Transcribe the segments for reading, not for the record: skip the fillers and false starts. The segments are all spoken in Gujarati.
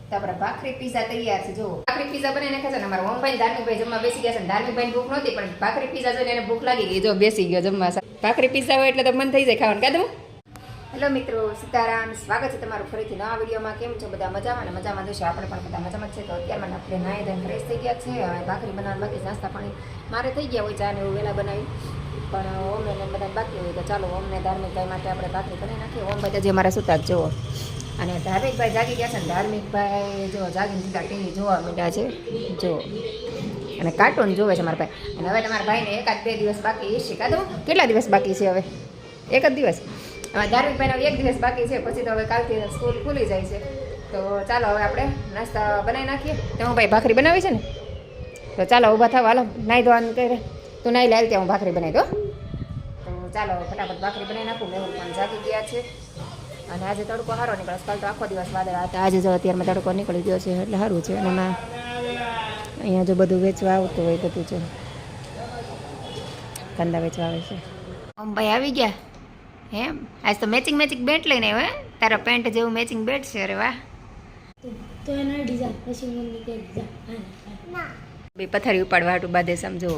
તો આપણે ભાખરી પીઝા તૈયાર છે. જો ભાખરી પીઝા બનાવી નાખ્યા છે ને અમારા ઓમભાઈ ધાર્મિકભાઈ જમવા બેસી ગયા છે ને ધાર્મિકભાઈ ભૂખ નહોતી પણ ભાખરી પીઝા જોઈને એને ભૂખ લાગી ગઈ. જો બેસી ગયો જમવા. ભાખરી પીઝા હોય એટલે તો મન થઈ જાય ખાવાનું. કાદમ. હેલો મિત્રો, સીતારામ. સ્વાગત છે તમારું ફરીથી નવા વિડીયોમાં. કેમ છો બધા? મજામાં ને મજામાં જશો. આપણે પણ બધા મજામાં છે. તો અત્યારમાં આપણે નાહી ધોઈને ફ્રેશ થઈ ગયા છે. હવે ભાખરી બનાવવાનું બાકી, નાસ્તા પાણી મારે થઈ ગયા હોય, ચા ને એવું વહેલા બનાવી, પણ ઓમને બધા બાકી હોય તો ચાલો ઓમને ધાર્મિકભાઈ માટે આપણે ભાખરી બનાવી નાખીએ. ઓમભાઈ જે મારા સુતા જ જુઓ, અને ધાર્મિકભાઈ જાગી ગયા છે ને ધાર્મિકભાઈ જો જાગીને સીધા ટીવી જોવા માંડ્યા છે. જો અને કાર્ટૂન જોવે છે મારા ભાઈ. અને હવે તમારા ભાઈને એકાદ બે દિવસ બાકી શીખા દઉં. કેટલા દિવસ બાકી છે હવે? એક જ દિવસ. હવે ધાર્મિકભાઈનો એક દિવસ બાકી છે, પછી તો હવે કાલથી સ્કૂલ ખુલી જાય છે. તો ચાલો હવે આપણે નાસ્તા બનાવી નાખીએ. તો હું ભાઈ ભાખરી બનાવી છે ને, તો ચાલો ઊભા થાવ. હાલો નાહી ધોવાનું કરે, તું નાહી લે, ત્યાં હું ભાખરી બનાવી દો. તો ચાલો ફટાફટ ભાખરી બનાવી નાખું. મેં પણ જાગી ગયા છે. અને આજે તડકો સારો નીકળે. કાલ તો આખો દિવસ વાદળા હતા. આજે જો અત્યારમાં તડકો નીકળી ગયો છે એટલે સારું છે. અને એમાં અહીંયા જો બધું વેચવા આવતું હોય, બધું જો કાંદા વેચવા આવે છે. ઓમ ભાઈ આવી ગયા એમ? આજ તો મેચિંગ બેટ લઈને આવ્યો. હે, તારા પેન્ટ જેવું મેચિંગ બેટ છે. અરે વાહ. તો એના ડિઝાઇન પછી મને કે ડિઝાઇન ના બે પથારી ઉપાડવા હાટું બાંધે. સમજો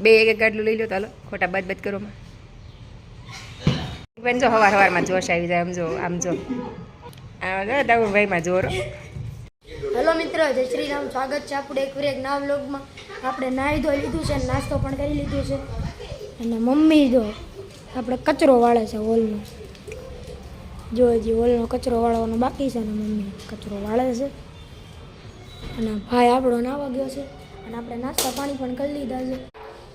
બે એક ગાડલું લઈ લો તો હાલો, ખોટા બાદ કરો માં. બેન જો સવારમાં જોશ આવી જાય. આમ જો દાઉભાઈમાં જોર. હેલો મિત્રો, જય શ્રી રામ. સ્વાગત છે આપણે એક નવા વ્લોગમાં. આપણે નાહી ધોઈ લીધું છે, નાસ્તો પણ કરી લીધું છે. અને મમ્મી જો આપણે કચરો વાળે છે હોલનો. જો હજી હોલનો કચરો વાળવાનો બાકી છે ને મમ્મી કચરો વાળે છે. અને ભાઈ આપણો નાવા ગયો છે. અને આપણે નાસ્તા પાણી પણ કરી લીધા છે.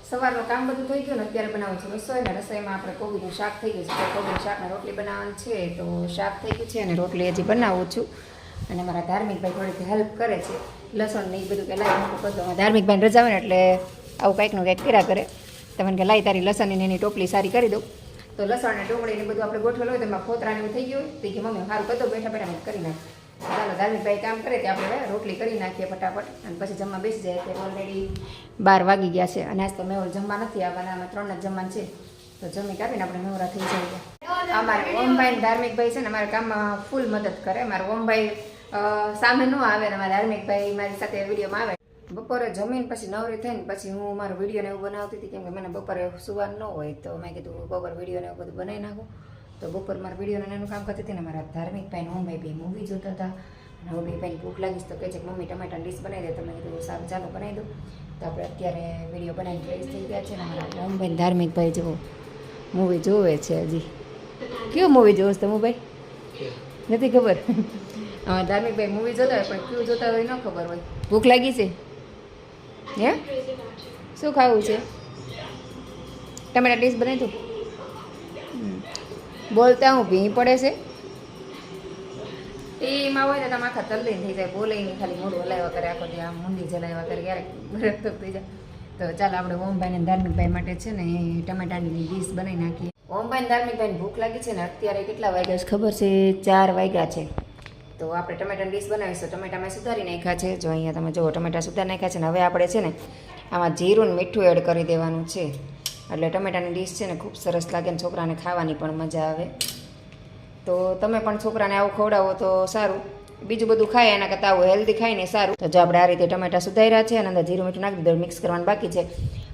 સવારનું કામ બધું થઈ ગયું ને અત્યારે બનાવું છું રસોઈ. ને રસોઈમાં આપણે કોબીનું શાક થઈ ગયું છે. કોબીનું શાક ને રોટલી બનાવવાનું છે. તો શાક થઈ ગયું છે અને રોટલી હજી બનાવું છું. અને મારા ધાર્મિકભાઈ થોડીક હેલ્પ કરે છે. લસણ ને એ બધું કે લાઈ મૂકું કરી દઉં. ધાર્મિકભાઈને રજા હોય ને એટલે આવું કંઈકનું કંઈક કર્યા કરે. તમને કે લાઈ તારી લસણની એની ટોપલી સારી કરી દઉં. તો લસણ ને ડુંગળી ને બધું આપણે ગોઠવેલું હોય તો એમાં ખોતરાને એવું થઈ ગયું હોય તો કે મમ્મી સારું કરી દો, બેઠા બેઠા કરી નાખ. ચાલો ધાર્મિકભાઈ કામ કરે કે આપણે રોટલી કરી નાખીએ ફટાફટ. અને પછી જમવા બેસી જાય. એટલે ઓલરેડી 12 વાગી ગયા છે. અને આજ તો મેં જમવા નથી આવવાના, આમાં 3 જ જમવાનું છે. તો જમી કાપીને આપણે નવરા થઈ જઈએ. અમારે ઓમભાઈ ધાર્મિકભાઈ છે ને અમારા કામમાં ફૂલ મદદ કરે. મારા ઓમભાઈ સામે ન આવે ને મારા ધાર્મિકભાઈ મારી સાથે વિડીયોમાં આવે. બપોરે જમીન પછી નવરી થઈને પછી હું મારો વિડીયોને એવું બનાવતી હતી, કેમ કે મને બપોરે સુવાનું ન હોય. તો મેં કીધું બપોર વિડીયોને એવું બધું બનાવી નાખું. તો બપોર મારા વિડીયોને એનું કામ કરતી હતી ને મારા ધાર્મિકભાઈ ને ઓમભાઈ બે મૂવી જોતા હતા. અને ઓમભાઈ ભૂખ લાગીશ તો કહે છે કે મમ્મી ટમેટાની ડીશ બનાવી દે. તો મેં કીધું સારું ચાલો બનાવી દઉં. તો આપણે અત્યારે વિડીયો બનાવીને ફ્રેશ થઈ ગયા છે ને મારા ઓમભાઈ ધાર્મિકભાઈ જો મૂવી જોવે છે. હજી કયું મૂવી જોવે છે ભાઈ? નથી ખબર. ધાર્મિકભાઈ મૂવી જોતા હોય પણ કયું જોતા હોય ન ખબર હોય. ભૂખ લાગી છે હે? શું ખાવું છે? ટમેટા ડીશ બનાવી દઉં? બોલતા હું ભીં પડે છે. એમાં હોય ને તમે આખા તલ્લીન થઈ જાય. બોલે નહીં, ખાલી મોઢું હલાવ્યા કરે આખો દી, આમ મુંડી જલાવ્યા કરે, ક્યારેક બરફ થઈ જાય. તો ચાલો આપણે ઓમભાઈ ને ધાર્મિકભાઈ માટે છે ને ટમેટાની ડીશ બનાવી નાખીએ. ઓમભાઈ ધાર્મિકભાઈને ભૂખ લાગી છે ને અત્યારે કેટલા વાગ્યા છે ખબર છે? 4 વાગ્યા છે. તો આપણે ટમેટાની ડીશ બનાવીશું. ટમેટા મેં સુધારી નાખ્યા છે. જો અહીંયા તમે જુઓ ટમેટા સુધારી નાખ્યા છે ને હવે આપણે છે ને આમાં જીરું ને મીઠું એડ કરી દેવાનું છે. એટલે ટમેટાની ડીશ છે ને ખૂબ સરસ લાગે ને છોકરાને ખાવાની પણ મજા આવે. તો તમે પણ છોકરાને આવું ખવડાવો તો સારું. બીજું બધું ખાય એના કરતાં આવું હેલ્ધી ખાય ને સારું. તો જો આપણે આ રીતે ટમેટા સુધાર્યા છે અને અંદર જીરું મીઠું નાખી દીધું, મિક્સ કરવાનું બાકી છે.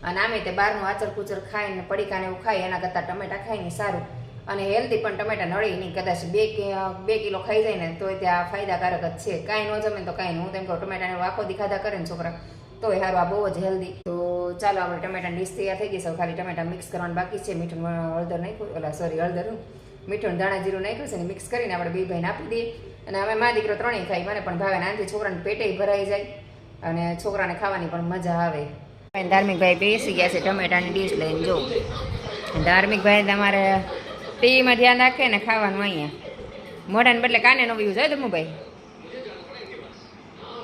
અને આમે તે બહારનું આચર કુચર ખાય ને પડીકાને એવું ખાય એના કરતાં ટમેટા ખાય ને સારું. અને હેલ્ધી પણ ટમેટા નળી નહીં. કદાચ 2 કિલો ખાઈ જાય ને તો ત્યાં ફાયદાકારક જ છે. કાંઈ ન જમે તો કાંઈ નહીં. હું તેમ કહું ટમેટાને આખો દી ખાધા કરે ને છોકરા તોય સારું. આ બહુ જ હેલ્ધી. તો ચાલો આપણે ટમેટાની ડીશ તૈયાર થઈ ગઈ છે. ખાલી ટમેટા મિક્સ કરવાનું બાકી છે. મીઠું હળદર નાખ્યું, હળદર મીઠું દાણા જીરું નાખ્યું છે ને મિક્સ કરીને આપણે બે ભાઈને આપી દઈએ. અને હવે મારા દીકરો 3 ખાય, મને પણ ભાવે. આનાથી છોકરાને પેટે ભરાઈ જાય અને છોકરાને ખાવાની પણ મજા આવે. ધાર્મિકભાઈ બેસી ગયા છે ટમેટાની ડીશ લઈને. જો ધાર્મિકભાઈ તમારે ટીવીમાં ધ્યાન રાખે ને ખાવાનું અહીંયા મોઢાને બદલે કાને ન વ્યૂ જોઈએ ધર્મભાઈ.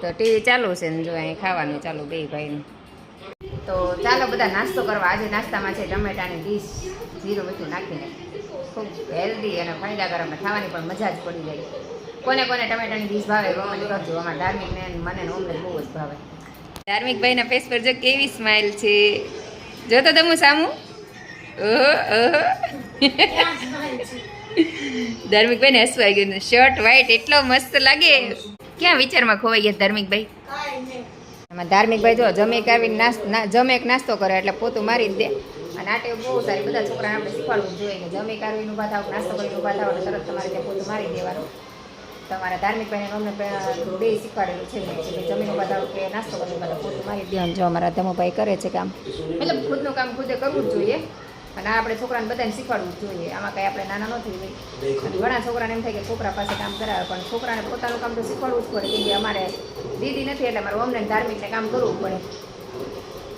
તો ટીવી ચાલુ છે ને જો અહીં ખાવાનું ચાલુ બે ભાઈનું. તો ચાલો બધા નાસ્તો કરવા. આજે નાસ્તામાં છે ટમેટાની ડીશ જીરું મીઠું નાખીને. ખૂબ હેલ્ધી અને ફાયદાકારક, ખાવાની પણ મજા જ પડી જાય. કોને કોને ટમેટાની ડીશ ભાવે કોમેન્ટ કરજો. અમારા ધાર્મિકને મને અમને બહુ જ ભાવે. ધાર્મિકભાઈના ફેસ પર જો કેવી સ્માઇલ છે. જો તો તમે સામું. ધાર્મિકભાઈ ને હસવું આવી ગયું. શર્ટ વ્હાઈટ એટલો મસ્ત લાગે. ક્યાં વિચારમાં ખોવાઈ ગયા ધાર્મિકભાઈ? આમાં ધાર્મિકભાઈ જો જમે કાવીને જમે એક નાસ્તો કરે એટલે પોતું મારી જ દે. અને આ ટેવ બહુ સારી, બધા છોકરાને આપણે શીખવાડવું જોઈએ કે જમે કાવીને ઊભા થાવ, નાસ્તો કરીને ઊભા થાવ એટલે તરત તમારે ત્યાં પોતું મારી દેવાનું. તમારા ધાર્મિકભાઈને અમને બે શીખવાડેલું છે કે જમીન ઊભા થાવ કે નાસ્તો કરીને ઊભા થાવ પોતું મારી દેવાનું. જો અમારા ધમુભાઈ કરે છે કામ, મતલબ ખુદનું કામ ખુદે કરવું જ જોઈએ. અને આ આપણે છોકરાને બધાને શીખવાડવું જ જોઈએ. આમાં કાંઈ આપણે નાના નથી ભાઈ. અને ઘણા છોકરાને એમ થાય કે છોકરા પાસે કામ કરાવે, પણ છોકરાને પોતાનું કામ તો શીખવાડવું જ પડે. કેમ કે અમારે દીદી નથી એટલે અમારે અમને ધાર્મિકને કામ કરવું પડે.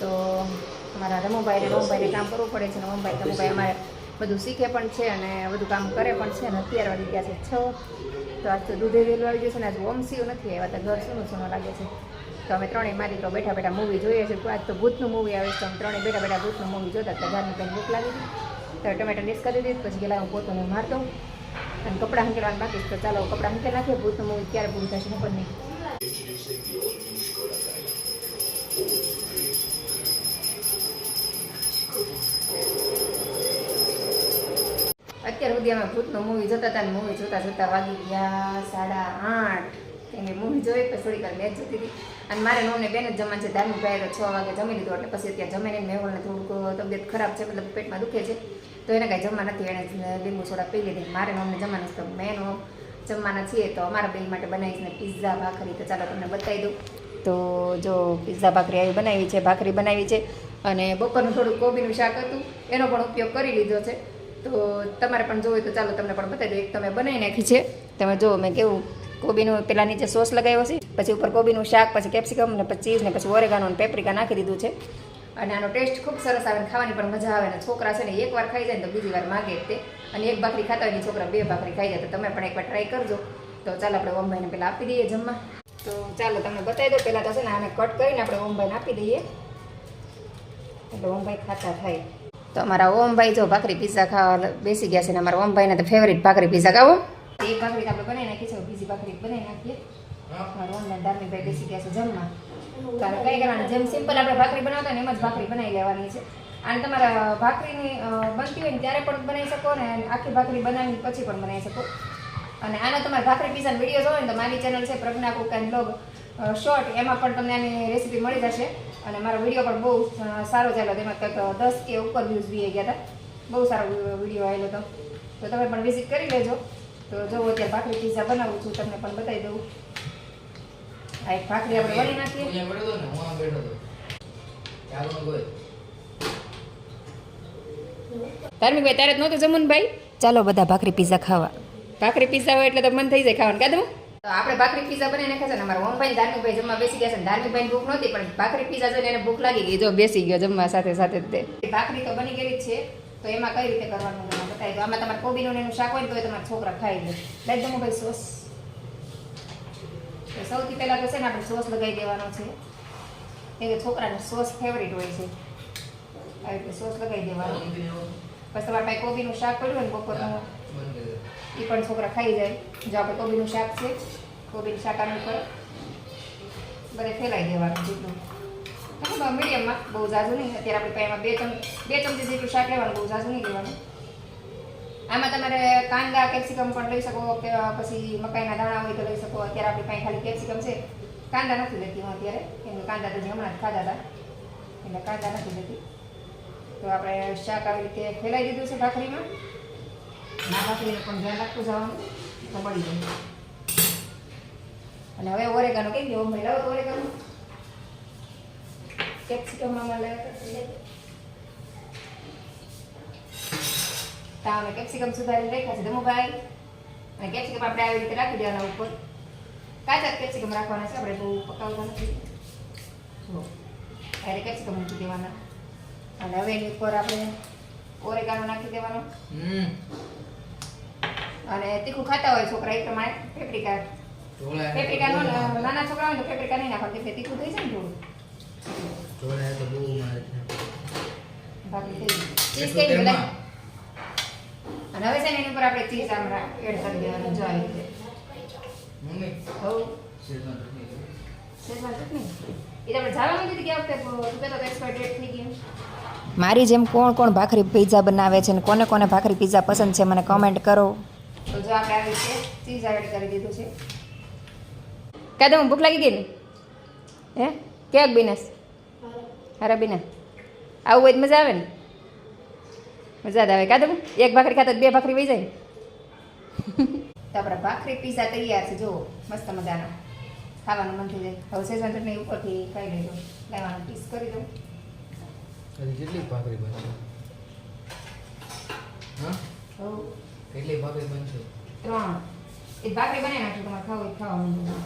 તો અમારા રમુભાઈને રમુભાઈને કામ કરવું પડે છે. અને રમુભાઈ અમારે બધું શીખે પણ છે અને બધું કામ કરે પણ છે. અને અત્યારે વાળી ગયા છે 6. તો આજ તો દૂધે વેલું આવી ગયું છે ને આજ વમસીઓ નથી આવ્યા, તો ઘર સૂનું સૂનું લાગે છે. તો અમે ત્રણેય મારી દીકરો બેઠા બેઠા મૂવી જોઈએ છે. આજ તો ભૂતનું મૂવી આવે છે, તો અમે ત્રણેય બેઠા બેઠા ભૂતનું મૂવી જોતા હતા. ધાર્મિકભાઈને ભૂખ લાગી હતી તો ટમેટા ડીશ કરી દીધી. પછી ગયેલા હું પોતાને માર દઉં અને કપડાં હંકેલવાનું બાકી છે. તો ચાલો કપડાં હંકેલ નાખીએ. ભૂતનું મૂવી ક્યારે પૂરું થશે ખબર નહીં. અત્યાર સુધી અમે ભૂતનું મૂવી જોતા હતા ને મૂવી જોતા જોતા વાગી ગયા 8:30. એને મૂવી જોઈ પછી થોડીક વાર મેચ જોતી હતી. અને મારે નોને બેન જ જમવાનું છે. ધાર્મિકભાઈએ તો 6 વાગે જમી લીધું એટલે પછી અત્યારે જમીને મેહુલને થોડુંક તબિયત ખરાબ છે, મતલબ પેટમાં દુખે છે, તો એને કાંઈ જમવા નથી. એણે લીંબુ સોડા પી લીધી. મારે નોમને જમવાનું તો મેં જમવાના છીએ તો અમારા બેન માટે બનાવીશ ને પિઝા ભાખરી. તો ચાલો તમને બતાવી દઉં. તો જો પિઝા ભાખરી આવી બનાવી છે, ભાખરી બનાવી છે. અને બપોરનું થોડું કોબીનું શાક હતું એનો પણ ઉપયોગ કરી લીધો છે. તો તમારે પણ જોવું તો ચાલો તમને પણ બતાવી દઉં. એક તમે બનાવી નાખી છે, તમે જુઓ મેં કેવું કોબીનું પેલા નીચે સોસ લગાવ્યો છે, પછી ઉપર કોબીનું શાક, પછી કેપ્સિકમ ને પછી ચીઝ ને પછી ઓરેગાનો અને પેપ્રિકા નાખી દીધું છે. અને આનો ટેસ્ટ ખૂબ સરસ આવે ને ખાવાની પણ મજા આવે. ને છોકરા છે ને એકવાર ખાઈ જાય ને તો બીજી વાર માગે જ તે. અને એક ભાખરી ખાતા હોય ને છોકરા 2 ભાખરી ખાઈ જાય. તો તમે પણ એકવાર ટ્રાય કરજો. તો ચાલો આપણે ઓમભાઈને પહેલાં આપી દઈએ જમવા. તો ચાલો તમને બતાવી દો. પહેલાં તો છે ને આને કટ કરીને આપણે ઓમભાઈને આપી દઈએ એટલે ઓમભાઈ ખાતા થાય. તો અમારા ઓમભાઈ જો ભાખરી પીઝા ખાવા બેસી ગયા છે ને અમારા ઓમભાઈને તો ફેવરિટ ભાખરી પીઝા ખાવો. એક ભાખરી આપણે બનાવી નાખી છે, બીજી ભાખરી બનાવી નાખીએ. મારા ઓમના ધાર્મિકભાઈ બેસી ગયા છે જમવા. તારે કઈ કરવાનું જેમ સિમ્પલ આપણે ભાખરી બનાવતા ને એમ જ ભાખરી બનાવી લેવાની છે. અને તમારા ભાખરીની બનતી હોય ને ત્યારે પણ બનાવી શકો ને આખી ભાખરી બનાવી પછી પણ બનાવી શકો. અને આનો તમારે ભાખરી પીઝાનો વિડીયો જોવો ને તો મારી ચેનલ છે પ્રજ્ઞા કુક એન્ડ બ્લોગ શોર્ટ, એમાં પણ તમને આની રેસીપી મળી જશે. અને મારો વિડીયો પણ બહુ સારો ચાલ્યો. તેમાં કંઈક 10 કે ઉપર વ્યૂઝ બી ગયા હતા. બહુ સારો વિડીયો આવેલો હતો. તો તમે પણ વિઝિટ કરી લેજો. તો જો અત્યારે ભાખરી પીઝા બનાવું છું, તમને પણ બતાવી દઉં. આ એક ભાખરી આપણે વળી નાખીએ. ધાર્મિકભાઈ તારે જ નહોતું જમવું ભાઈ? ચાલો બધા ભાખરી પીઝા ખાવા. ભાખરી પીઝા હોય એટલે તો મન થઈ જાય ખાવાનું. કાદું તો આપણે ભાખરી પીઝા બનાવી નાખ્યા છે ને અમારા ઓમભાઈ ધાર્મિકભાઈ જમવા બેસી ગયા છે. ધાર્મિકભાઈને ભૂખ નહોતી પણ ભાખરી પીઝા જોઈને એને ભૂખ લાગી ગઈ. જો બેસી ગયો જમવા સાથે સાથે તે. ભાખરી તો બની ગઈ જ છે. તો એમાં કઈ રીતે કરવાનું બતાવી દો. આમાં તમારે કોબીનું એનું શાક હોય ને તો તમારા છોકરા ખાઈ લે. લઈ દઉં ભાઈ સોસ. તો સૌથી પહેલાં તો છે ને આપણે સોસ લગાવી દેવાનો છે. કેમ કે છોકરાને સોસ ફેવરિટ હોય છે. આવી રીતે સોસ લગાવી દેવાનો. પછી તમારે પાસે કોબીનું શાક પડ્યું હોય ને બપોરનું એ પણ છોકરા ખાઈ જાય. જો આપણે કોબીનું શાક છે, કોબીનું શાક આનું ઉપર બધે ફેલાઈ દેવાનું જેટલું મીડિયમમાં, બહુ ઝાઝું નહીં. અત્યારે આપણે એમાં 2 ચમચી જેટલું શાક લેવાનું, બહુ ઝાઝું નહીં લેવાનું. આમાં તમારે કાંદા કેપ્સિકમ પણ લઈ શકો કે પછી મકાઈના દાણા હોય તો લઈ શકો. અત્યારે આપણી પાસે ખાલી કેપ્સિકમ છે, કાંદા નથી લેતી હું અત્યારે, કેમ કે કાંદા તો હમણાં જ ખાધા હતા એટલે કાંદા નથી લેતી. તો આપણે શાક આવી રીતે ફેલાઈ દીધું છે ભાખરીમાં. આ ભાખરીને પણ ધ્યાન રાખતું જવાનું તો મળી જાય. અને હવે ઓરેગાનો કેમ કે ઓમભાઈ લાવો તો ઓરેગાનો કેપ્સિકમમાં લે તો અમે કેપ્સિકમ સુધારીને રાખ્યા છે ધમુભાઈ. અને કેપ્સિકમ આપણે આવી રીતે રાખી દેવાના ઉપર. કાચા કેપ્સિકમ રાખવાના છે, આપણે બહુ પકાવતા નથી. જો ત્યારે કેપ્સિકમ મૂકી દેવાના. અને હવે એની ઉપર આપણે ઓરેગાનો નાખી દેવાનો. અને તીખું ખાતા હોય છોકરા એ પ્રમાણે પેપ્રિકા નાના છોકરા હોય તો પેપ્રિકા નહીં નાખવાનું, એટલે તીખું થઈ જાય ને થોડું. ચીઝ કઈ પેલા. અને હવે છે ને એની ઉપર આપણે ચીઝ આમ એડ કરી દેવાનું. જો આવી રીતે શેઝવાન ચટણી એ આપણે જવાનું નથી કે વખતે તું કહેતો એક્સપાયર ડેટ થઈ ગઈ. મારી જેમ કોણ કોણ ભાખરી પીઝા બનાવે છે અને કોને કોને ભાખરી પીઝા પસંદ છે મને કમેન્ટ કરો. તો જો આપણે આવી છે ચીઝ એડ કરી દીધું છે. કાદમ ભૂખ લાગી ગઈ ને હે કેક બિનાસ અરે બિના આવું હોય તો મજા આવે ને મજા જ આવે કાદમ એક ભાખરી ખાતા બે ભાખરી વહી જાય. તો આપણા ભાખરી પીઝા તૈયાર છે જુઓ મસ્ત મજાના ખાવાનું મન થઈ જાય. હવે સેજવાન ચટણી ઉપરથી ખાઈ લેજો લેવાનું પીસ કરી દઉં. કેટલી ભાખરી બનશે? હા હવ કેટલી ભાખરી બનશે? 3 એ ભાખરી બનાવી નાખજો તમારે ખાવું હોય ખાવાનું.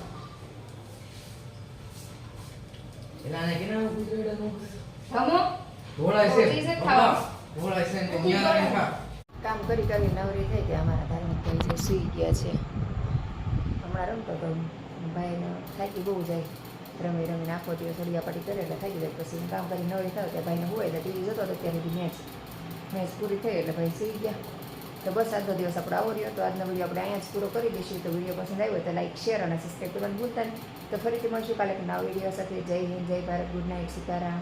એલા ને કેના પૂછ્યું હમો ઢોળાય ચીઝ છે જ ખાવા. ઢોળાય છે ને ન્યા ને ખા. કામ કરી કરી નવરી થઈ ગયા અમારા ધાર્મિક ભાઈ છે સૂઈ ગયા છે. હમણાં રમતો તો ભાઈને થાકી બહુ જાય રમી રમીને આખો દિવસ અડિયાપાટી કરે એટલે થાકી જાય. પછી કામ કરી નવરી થાવ ત્યાં ભાઈને હોય એટલે ટીવી જોતો હતો ત્યારે બધી મેચ પૂરી થઈ એટલે ભાઈ સૂઈ ગયા. તો બસ આજનો દિવસ આપણો આવો રહ્યો. તો આજનો વિડીયો આપણે અહીંયા જ પૂરો કરી દઈશું. તો વિડીયો પસંદ આવ્યો તો લાઈક શેર અને સબસ્ક્રાઈબ કરવાનું ભૂલતા નહીં. તો ફરીથી મળશું કાલે એક નવા વિડીયો સાથે. જય હિન્દ જય ભારત ગુડ નાઇટ સીતારામ.